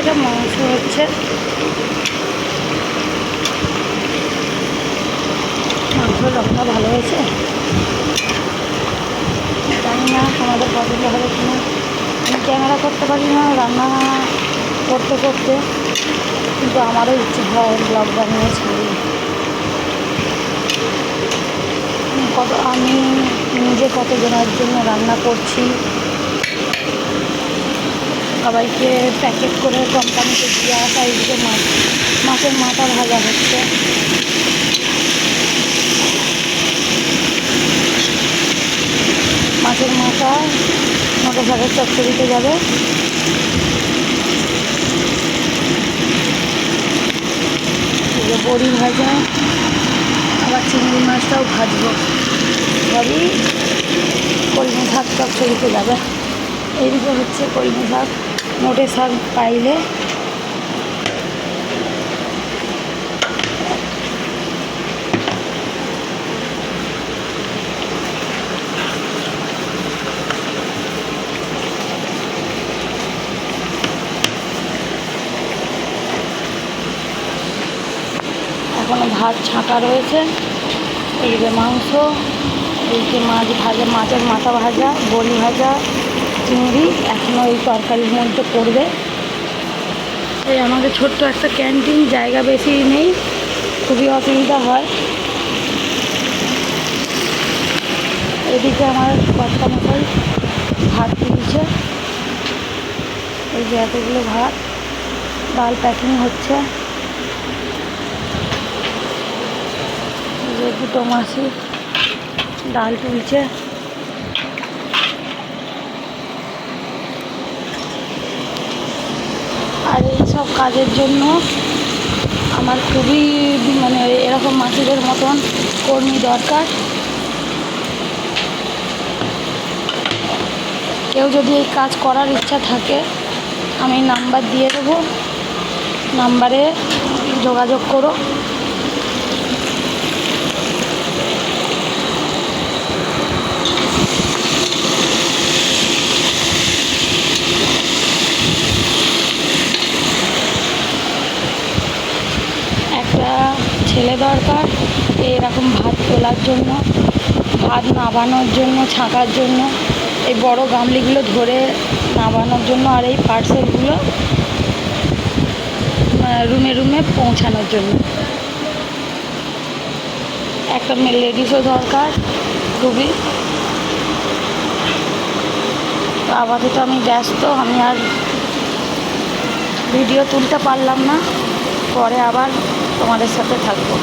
এটা মাংস হচ্ছে, মাংসের রংটা ভালো হয়েছে। জানি না তোমাদের পছন্দ হবে কিনা। আমি ক্যামেরা করতে পারি না রান্না করতে করতে, কিন্তু আমারও ইচ্ছে হয় ব্লগ বানিয়ে ছাড়ি। আমি নিজে কতজনের জন্য রান্না করছি, সবাইকে প্যাকেট করে কোম্পানিতে দিয়ে আসা। এইদিকে মাছের মাথা ভাজা হচ্ছে। মাছের মাথা মোটা শাকের চচ্চড়িতে যাবে। বড়ি ভাজা, আবার চিংড়ি মাছটাও ভাজবো। সবই কলমি শাক চচ্চড়িতে যাবে। এইদিকে হচ্ছে কলমি শাক, নোটে শাক পাইলে এখনও ভাত ছাঁকা রয়েছে। এইদিকে মাংস, এইদিকে মাছ ভাজা, মাছের মাথা ভাজা, বড়ি ভাজা, চিংড়ি এখনও এই তরকারির মধ্যে পড়বে। এই আমাদের ছোট্ট একটা ক্যান্টিন, জায়গা বেশি নেই, খুবই অসুবিধা হয়। এদিকে আমার কর্তা মশাই ভাত তুলছে। এই যে এতগুলো ভাত, ডাল প্যাকিং হচ্ছে। দুটো মাসি ডাল তুলছে। আর এই সব কাজের জন্য আমার খুবই এরকম মাসিদের মতন কর্মী দরকার। কেউ যদি এই কাজ করার ইচ্ছা থাকে, আমি নাম্বার দিয়ে দেবো, নাম্বারে যোগাযোগ করো। একটা ছেলে দরকার এরকম ভাত তোলার জন্য, ভাত নাবানোর জন্য, ছাঁকার জন্য, এই বড় গামলিগুলো ধরে নাবানোর জন্য, আর এই পার্সেলগুলো রুমে রুমে পৌঁছানোর জন্য। একটা লেডিসও দরকার খুবই। তো আপাতত আমি ব্যস্ত, আমি আর ভিডিও তুলতে পারলাম না, পরে আবার তোমাদের সাথে থাকবো।